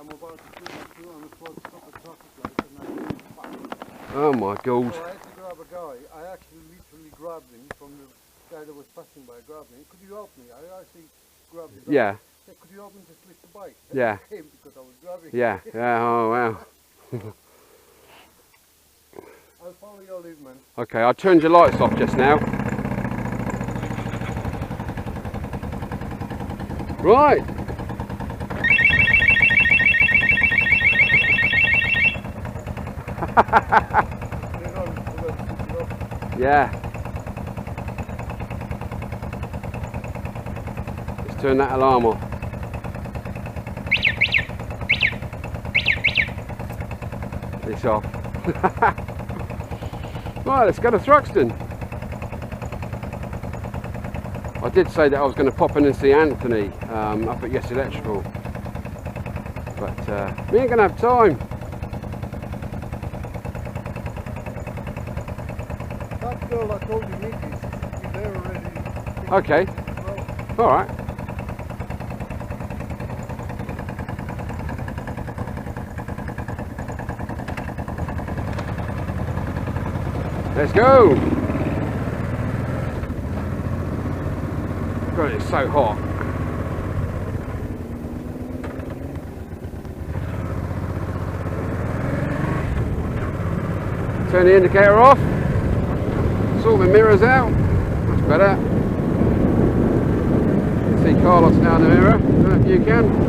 I'm about to do that too. I'm supposed to stop at traffic light and I didn't fuck. Oh my God. So I had to grab a guy. I actually literally grabbed him from the guy that was passing by. Grabbed him. Could you help me? I actually grabbed his Yeah. arm. Said, could you help me to split the bike? And Yeah. he came because I was grabbing. Yeah. Yeah. Oh wow. I'll follow your lead, man. Okay, I turned your lights off just now. Right. Yeah. Let's turn that alarm off. It's off. Right, let's go to Thruxton. I did say that I was going to pop in and see Anthony up at Yes Electrical, but we ain't going to have time. That girl I told you, Nikki, she's there already. Okay. All right. Let's go. God, it's so hot. Turn the indicator off. Sort the mirrors out. That's better. See Carlos now in the mirror. I don't know if you can.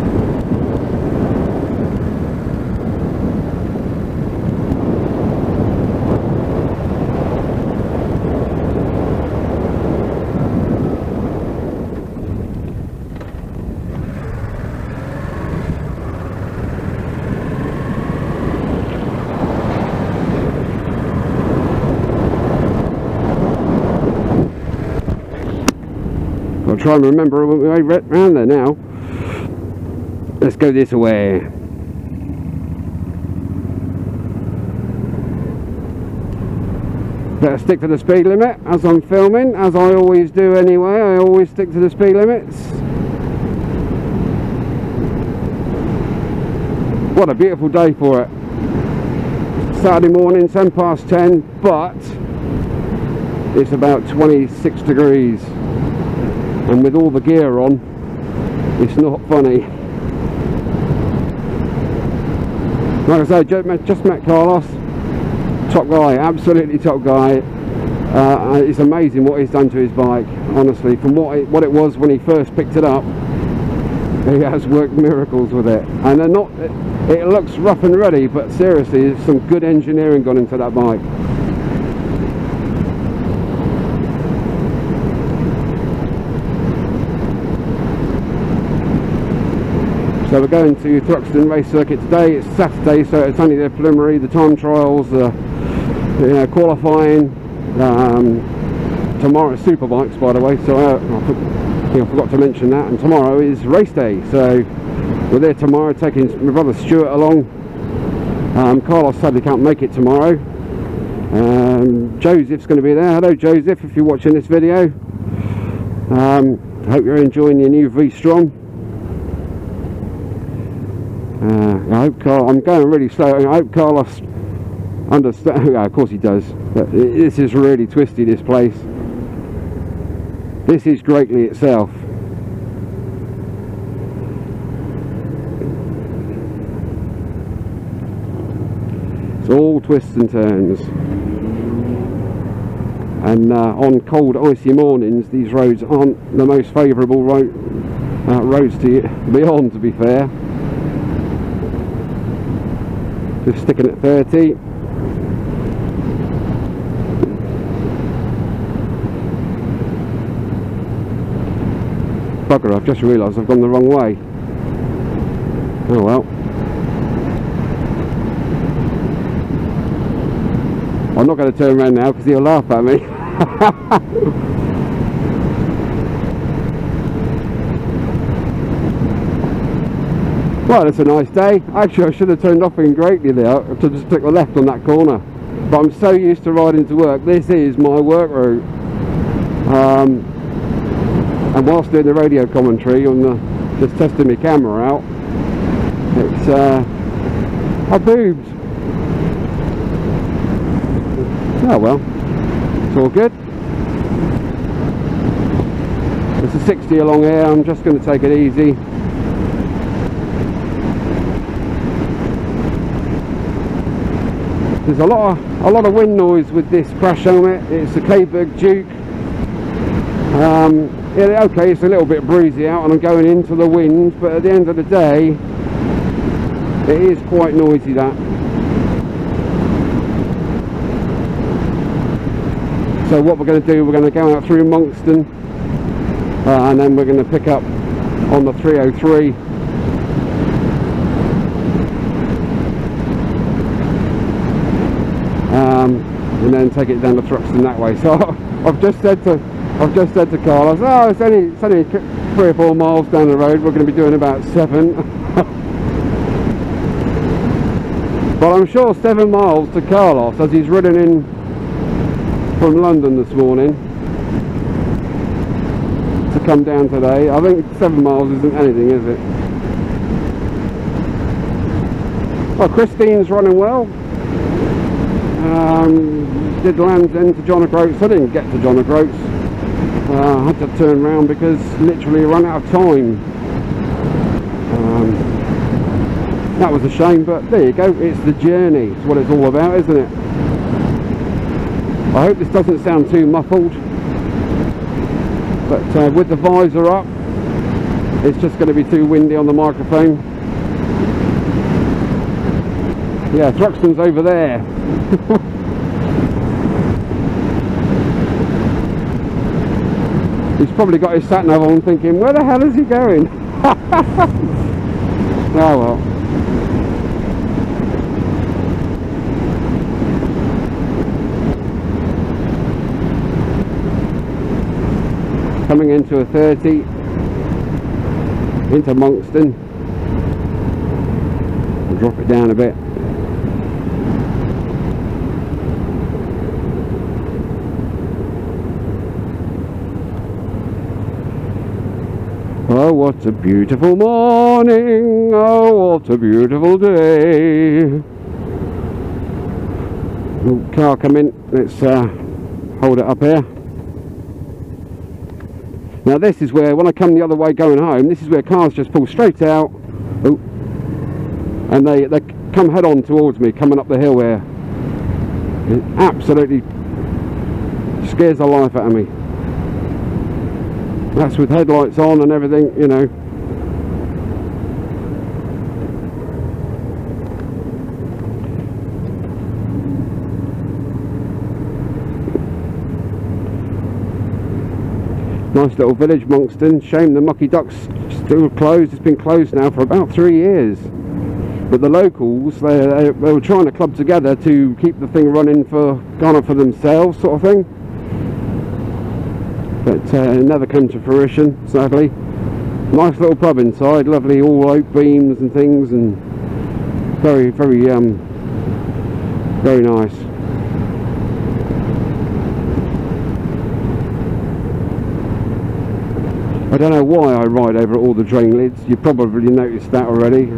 I'll try and remember when we went round there now. Let's go this way. Better stick to the speed limit as I'm filming, as I always do anyway. I always stick to the speed limits. What a beautiful day for it. Saturday morning, 10 past 10, but it's about 26 degrees. And with all the gear on, it's not funny. Like I said, just met Carlos. Top guy, absolutely top guy. It's amazing what he's done to his bike, honestly. From what it was when he first picked it up, he has worked miracles with it. And they're not, it looks rough and ready, but seriously, there's some good engineering gone into that bike. So we're going to Thruxton Race Circuit today. It's Saturday, so it's only the preliminary, the time trials, qualifying. Tomorrow is Superbikes, by the way, so I think I forgot to mention that. And tomorrow is race day, so we're there tomorrow taking my brother Stuart along. Carlos sadly can't make it tomorrow. Joseph's going to be there. Hello Joseph, if you're watching this video. I hope you're enjoying your new V-Strom. I hope I'm going really slow. I hope Carlos understands. Yeah, of course he does. But this is really twisty, this place. This is Greatly itself. It's all twists and turns. And on cold, icy mornings, these roads aren't the most favourable roads to be on, to be fair. Just sticking at 30. Bugger, I've just realised I've gone the wrong way. Oh well. I'm not going to turn around now because he'll laugh at me. Well, it's a nice day. Actually, I should have turned off in Greatly there to just took a left on that corner. But I'm so used to riding to work. This is my work route. And whilst doing the radio commentary, on just testing my camera out, I boobed. Oh well, it's all good. It's a 60 along here. I'm just going to take it easy. There's a lot of wind noise with this crash helmet. It's a K-Berg Duke. Yeah, okay, it's a little bit breezy out and I'm going into the wind, but at the end of the day, it is quite noisy, that. So what we're going to do, we're going to go out through Monkston, and then we're going to pick up on the 303. And then take it down to Thruxton that way. So I've just said to Carlos, oh, it's only 3 or 4 miles down the road. We're going to be doing about 7. But I'm sure 7 miles to Carlos, as he's ridden in from London this morning to come down today. I think 7 miles isn't anything, is it? Well, Christine's running well. Did Land's End to John O'Groats. I didn't get to John O'Groats. I had to turn around because literally run out of time. That was a shame, but there you go. It's the journey. It's what it's all about, isn't it? I hope this doesn't sound too muffled, but with the visor up, it's just going to be too windy on the microphone. Yeah, Thruxton's over there. He's probably got his sat-nav on thinking, where the hell is he going? Oh well. Coming into a 30 into Monkston. We'll drop it down a bit. Oh, what a beautiful morning, oh, what a beautiful day. Ooh, car come in, let's hold it up here. Now this is where, when I come the other way going home, this is where cars just pull straight out. Ooh, and they come head on towards me, coming up the hill here. It absolutely scares the life out of me. That's with headlights on and everything, you know. Nice little village, Monkston. Shame the Mucky Duck's still closed. It's been closed now for about 3 years. But the locals, they were trying to club together to keep the thing running for themselves, sort of thing. But it never came to fruition, sadly. Nice little pub inside, lovely all oak beams and things, and very, very, very nice. I don't know why I ride over all the drain lids. You probably noticed that already.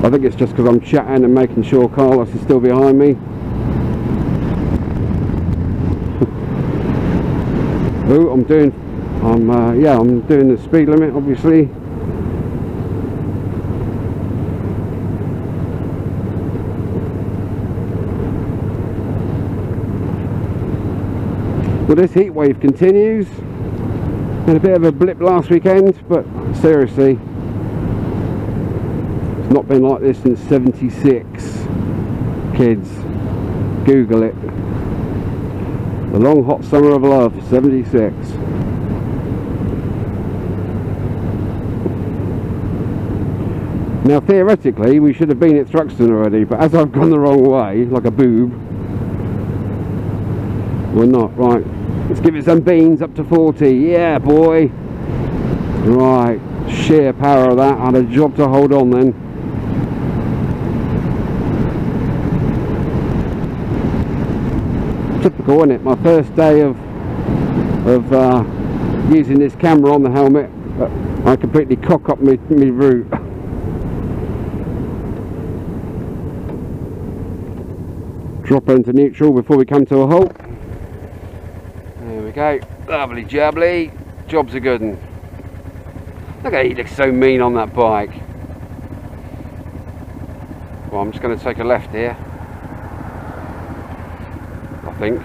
I think it's just because I'm chatting and making sure Carlos is still behind me. Oh, I'm doing the speed limit, obviously. Well, this heat wave continues. Had a bit of a blip last weekend, but seriously, it's not been like this since '76. Kids, Google it. The long hot summer of love, '76. Now theoretically we should have been at Thruxton already, but as I've gone the wrong way, like a boob, we're not. Right, let's give it some beans up to 40. Yeah, boy. Right, sheer power of that. I had a job to hold on then. Typical, isn't it? My first day of using this camera on the helmet, I completely cock up my route. Drop her into neutral before we come to a halt. There we go. Lovely jubbly. Job's a good one. Look at he looks so mean on that bike. Well, I'm just going to take a left here, I think.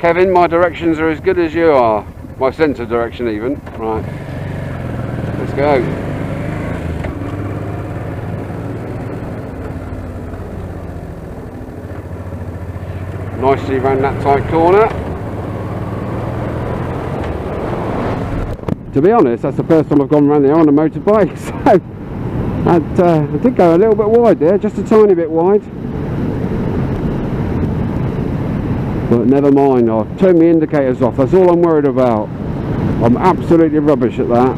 Kevin, my directions are as good as you are. My sense of direction even. Right. Let's go. Nicely round that tight corner. To be honest, that's the first time I've gone around there on a motorbike, so I did go a little bit wide there, just a tiny bit wide. But never mind, I've turned my indicators off, that's all I'm worried about. I'm absolutely rubbish at that.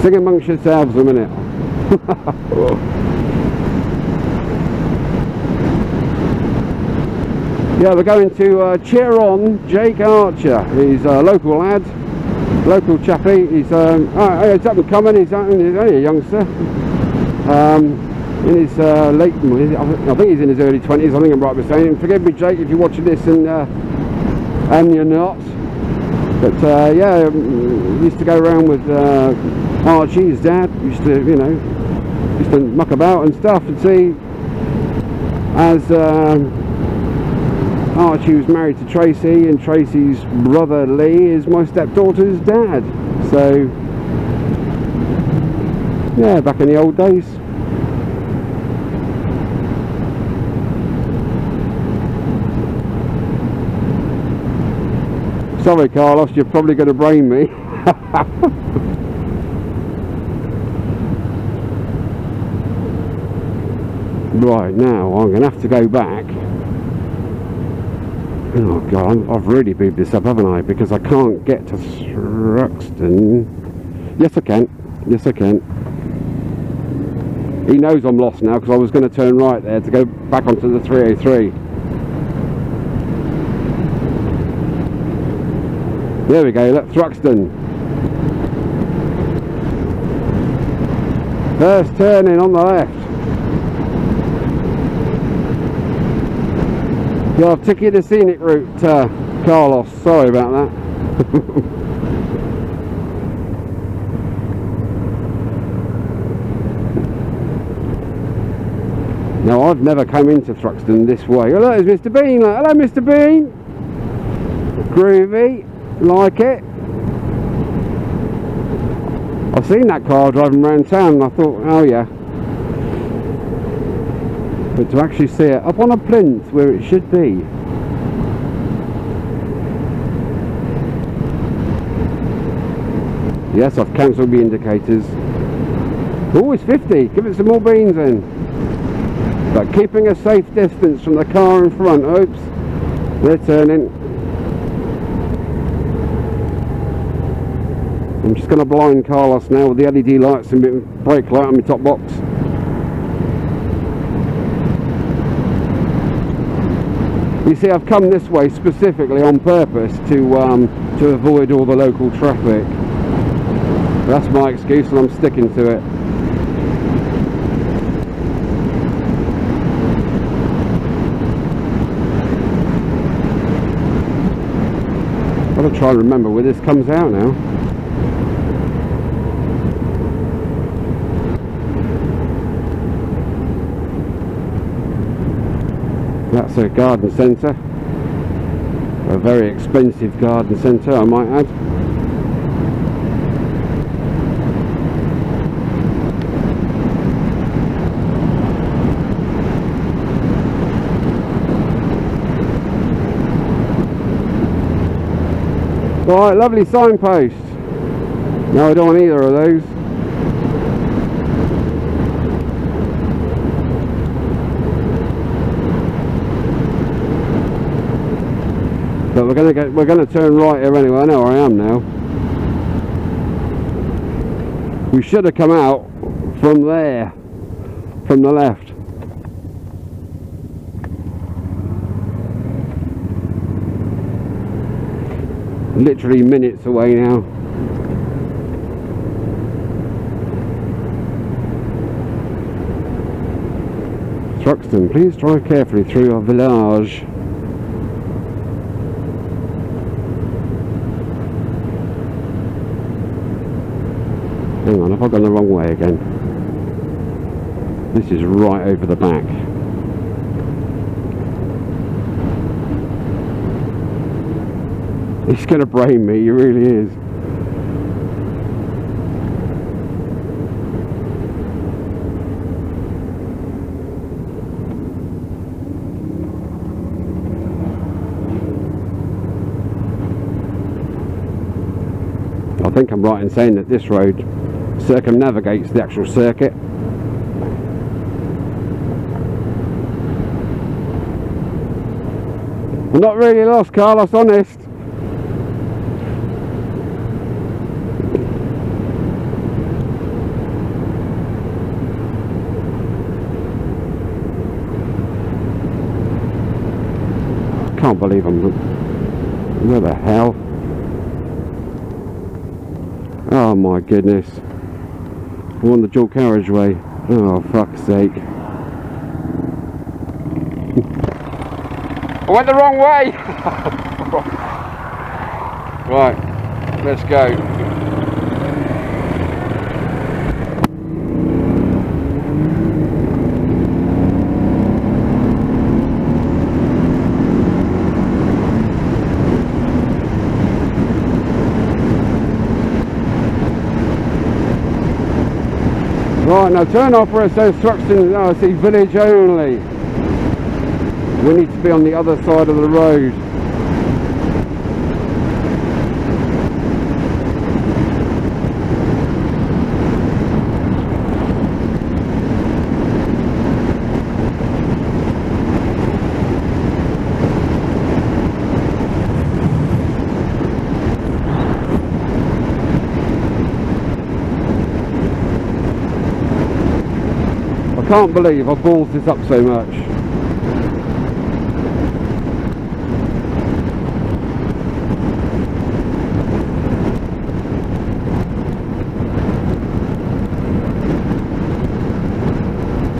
Sing amongst yourselves a minute. Yeah, we're going to cheer on Jake Archer. He's a local lad, local chappie. He's up and coming. He's only a youngster. In his late, I think he's in his early 20s. I think I'm right by saying. Forgive me, Jake, if you're watching this and you're not. But yeah, used to go around with Archie, his dad. Used to, you know, muck about and stuff, and see as Archie was married to Tracy, and Tracy's brother Lee is my stepdaughter's dad. So yeah, back in the old days. Sorry, Carlos, you're probably going to brain me. Right, now I'm going to have to go back. Oh God, I've really beat this up, haven't I? Because I can't get to Thruxton. Yes, I can. Yes, I can. He knows I'm lost now because I was going to turn right there to go back onto the 303. There we go, look, Thruxton. First turning on the left. Yeah, I've took you the scenic route, Carlos. Sorry about that. Now, I've never come into Thruxton this way. Oh, look, there's Mr. Bean. Look. Hello, Mr. Bean. Groovy. Like it. I've seen that car driving around town and I thought, oh yeah. But to actually see it up on a plinth where it should be. Yes, I've cancelled the indicators. Oh, it's 50. Give it some more beans in. But keeping a safe distance from the car in front. Oops. They're turning. I'm just going to blind Carlos now with the LED lights and brake light on my top box. You see, I've come this way specifically on purpose to avoid all the local traffic. That's my excuse and I'm sticking to it. I've got to try and remember where this comes out now. That's a garden centre, a very expensive garden centre, I might add. Right, lovely signpost. No, I don't want either of those. But we're gonna turn right here anyway. I know where I am now. We should have come out from there, from the left. Literally minutes away now. Thruxton, please drive carefully through our village. Hang on, have I gone the wrong way again? This is right over the back. He's going to brain me, he really is. I think I'm right in saying that this road circumnavigates the actual circuit. I'm not really lost, Carlos, honest. Can't believe I'm... Where the hell? Oh my goodness. I'm on the dual carriageway. Oh, fuck's sake. I went the wrong way! Right, let's go. Right, now turn off where it says Thruxton, I see village only. We need to be on the other side of the road. I can't believe I ballsed this up so much.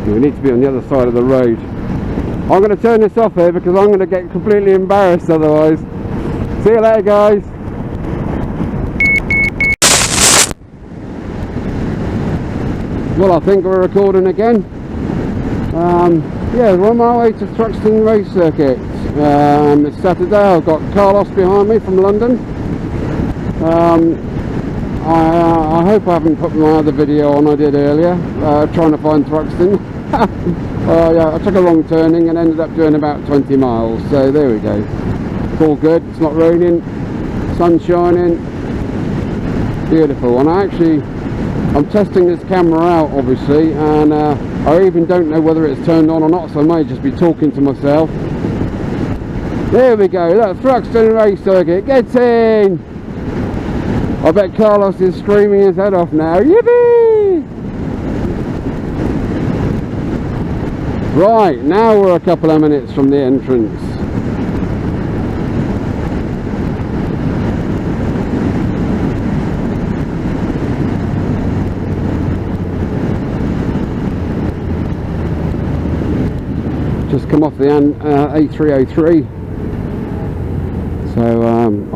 We need to be on the other side of the road. I'm going to turn this off here because I'm going to get completely embarrassed otherwise. See you later, guys. Well, I think we're recording again. Yeah, we're on my way to Thruxton Race Circuit. It's Saturday. I've got Carlos behind me from London. I hope I haven't put my other video on I did earlier, trying to find Thruxton. Yeah, I took a wrong turning and ended up doing about 20 miles, so there we go. It's all good, it's not raining, sun's shining, beautiful. And I'm testing this camera out obviously, and I even don't know whether it's turned on or not, so I may just be talking to myself. There we go, look, Thruxton Race Circuit, get in! I bet Carlos is screaming his head off now, yippee! Right, now we're a couple of minutes from the entrance. Just come off the A303. So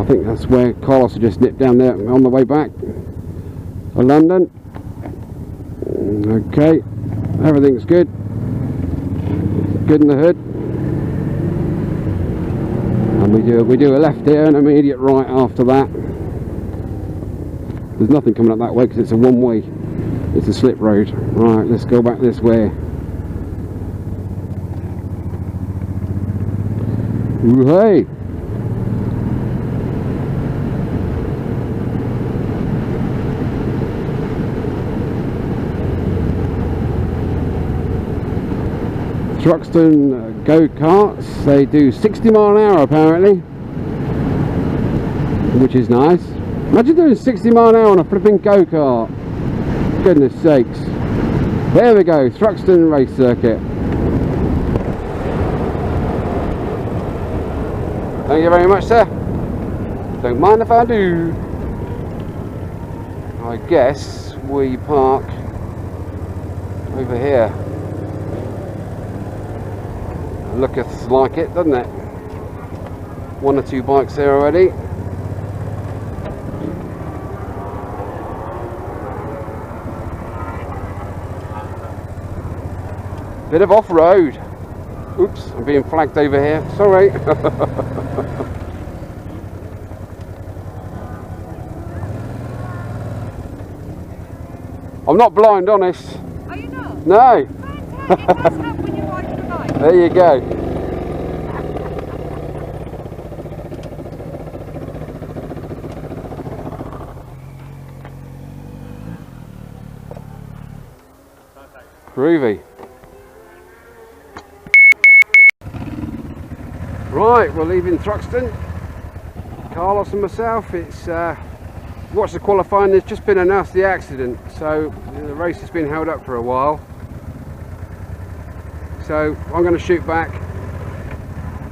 I think that's where Carlos just nipped down there on the way back to London. Okay, everything's good. Good in the hood. And we do a left here and an immediate right after that. There's nothing coming up that way because it's a one-way. It's a slip road. Right, let's go back this way. Hey. Thruxton go-karts, they do 60 mile an hour apparently, which is nice. Imagine doing 60 mile an hour on a flipping go-kart. Goodness sakes. There we go, Thruxton Race Circuit. Thank you very much, sir. Don't mind if I do. I guess we park over here. Looketh like it, doesn't it? One or two bikes there already. Bit of off-road. Oops, I'm being flagged over here. Sorry. I'm not blind, honest. Are you not? No. Fantastic. It does help when you're riding a bike. There you go. Groovy. Right, we're leaving Thruxton. Carlos and myself. It's watched the qualifying. There's just been a nasty accident, so the race has been held up for a while. So I'm going to shoot back.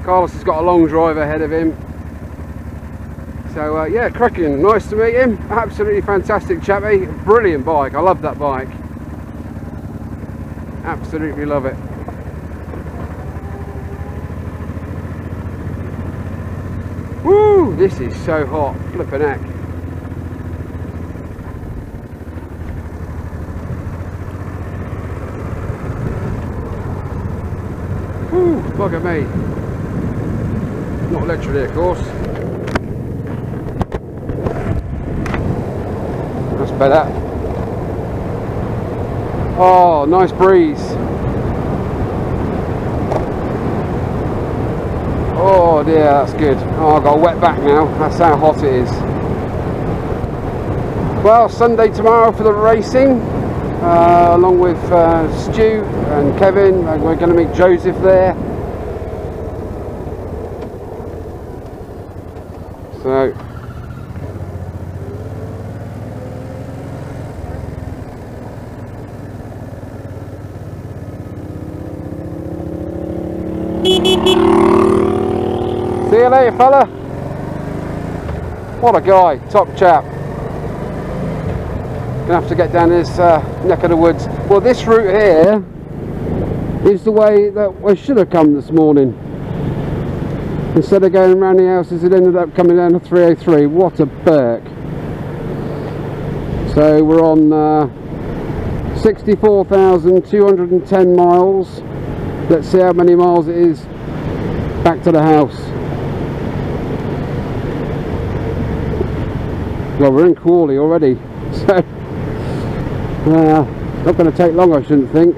Carlos has got a long drive ahead of him. So yeah, cracking. Nice to meet him. Absolutely fantastic chappy. Brilliant bike. I love that bike. Absolutely love it. Woo! This is so hot. Flippin' heck. Woo! Look at me. Not literally, of course. That's better. Oh, nice breeze. Oh dear, that's good. Oh, I've got a wet back now. That's how hot it is. Well, Sunday tomorrow for the racing, along with Stu and Kevin, and we're going to meet Joseph there. So see you later, fella. What a guy, top chap. Gonna have to get down this neck of the woods. Well, this route here is the way that I should have come this morning. Instead of going around the houses, it ended up coming down to 303. What a perk. So we're on 64,210 miles. Let's see how many miles it is back to the house. Well, we're in Crawley already, so not going to take long, I shouldn't think,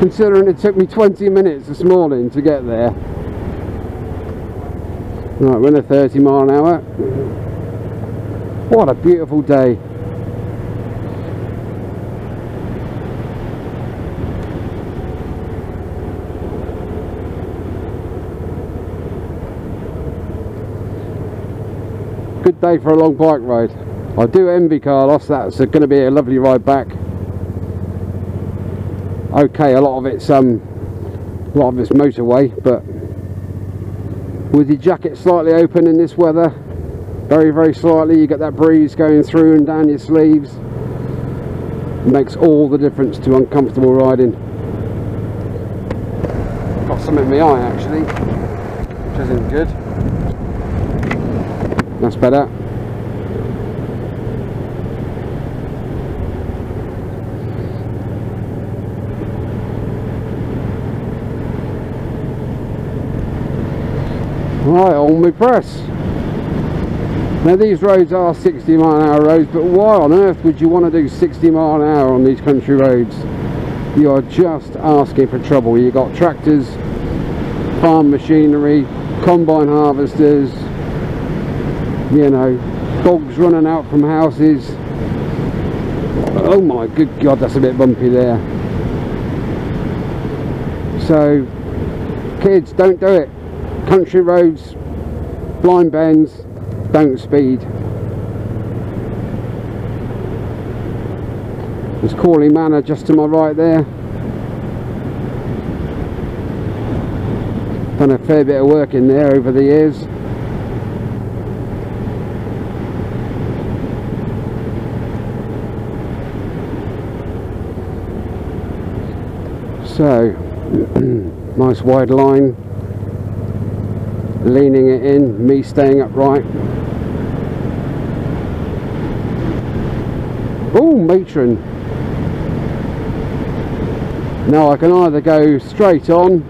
considering it took me 20 minutes this morning to get there. Right, we're in a 30 mile an hour. What a beautiful day. Good day for a long bike ride. I do envy Carlos. That's going to be a lovely ride back. Okay, a lot of it's motorway, but with your jacket slightly open in this weather, very, very slightly, you get that breeze going through and down your sleeves. It makes all the difference to uncomfortable riding. Got some in my eye actually, which isn't good. That's better. Right, on my press. Now these roads are 60 mile an hour roads, but why on earth would you want to do 60 mile an hour on these country roads? You are just asking for trouble. You've got tractors, farm machinery, combine harvesters, you know, dogs running out from houses. Oh my good God, that's a bit bumpy there. So kids, don't do it. Country roads, blind bends, don't speed. There's Corley Manor just to my right there. Done a fair bit of work in there over the years. So, nice wide line, leaning it in, me staying upright. Oh, matron. Now I can either go straight on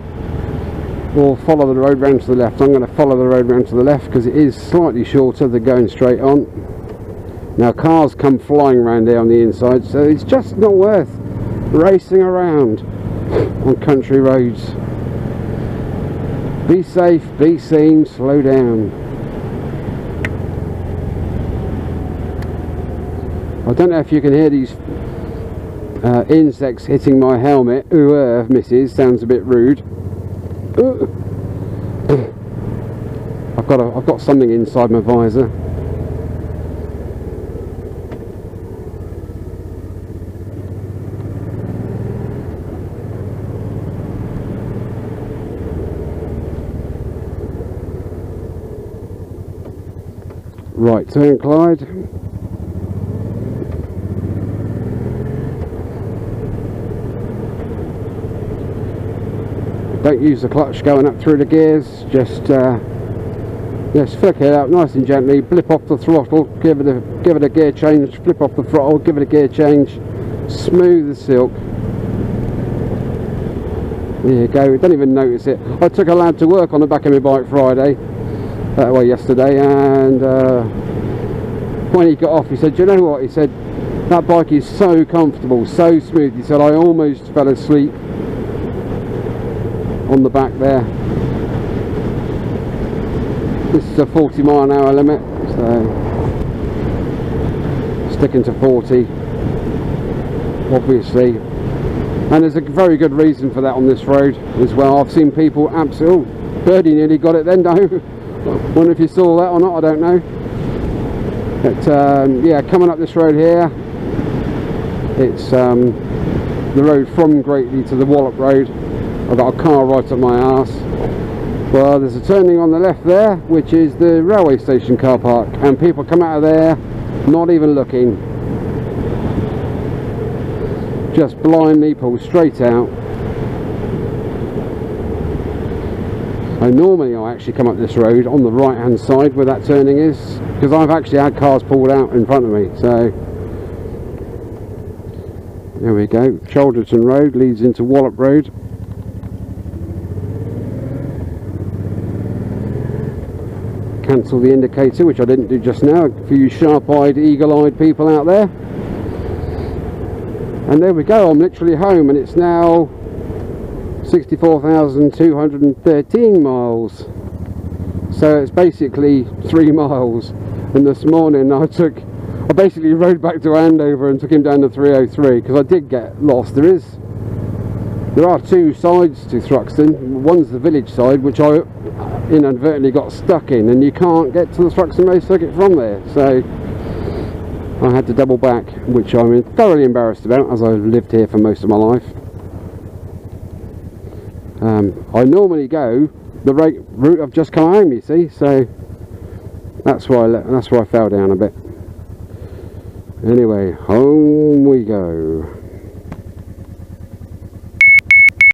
or follow the road round to the left. I'm going to follow the road round to the left because it is slightly shorter than going straight on. Now cars come flying around there on the inside, so it's just not worth racing around on country roads. Be safe, be seen, slow down. I don't know if you can hear these insects hitting my helmet. Ooh, missus, sounds a bit rude. I've got something inside my visor. Right turn, Clyde. Don't use the clutch going up through the gears, just flick it up nice and gently, blip off the throttle, give it a gear change, flip off the throttle, give it a gear change, smooth as silk. There you go, don't even notice it. I took a lad to work on the back of my bike yesterday, and when he got off he said, "Do you know what?" He said, "That bike is so comfortable, so smooth." He said, "I almost fell asleep on the back there." This is a 40-mile-an-hour limit, so sticking to 40 obviously, and there's a very good reason for that on this road as well. I've seen people absolutely... Oh, Birdie nearly got it then, no? Wonder if you saw that or not, I don't know. But yeah, coming up this road here, it's the road from Greatley to the Wallop Road. I've got a car right up my arse. Well, there's a turning on the left there, which is the railway station car park, and people come out of there not even looking, just blindly pull straight out. So normally I actually come up this road on the right hand side where that turning is, because I've actually had cars pulled out in front of me. So there we go, Cholderton Road leads into Wallop Road. Cancel the indicator, which I didn't do just now, for you sharp-eyed, eagle-eyed people out there. And there we go, I'm literally home, and it's now 64,213 miles. So it's basically 3 miles. And this morning I basically rode back to Andover and took him down to 303, because I did get lost. There are two sides to Thruxton. One's the village side, which I inadvertently got stuck in, and you can't get to the Thruxton Race Circuit from there, so I had to double back, which I'm thoroughly embarrassed about, as I've lived here for most of my life. I normally go the route I've just come home, you see, so that's why I fell down a bit. Anyway, home we go.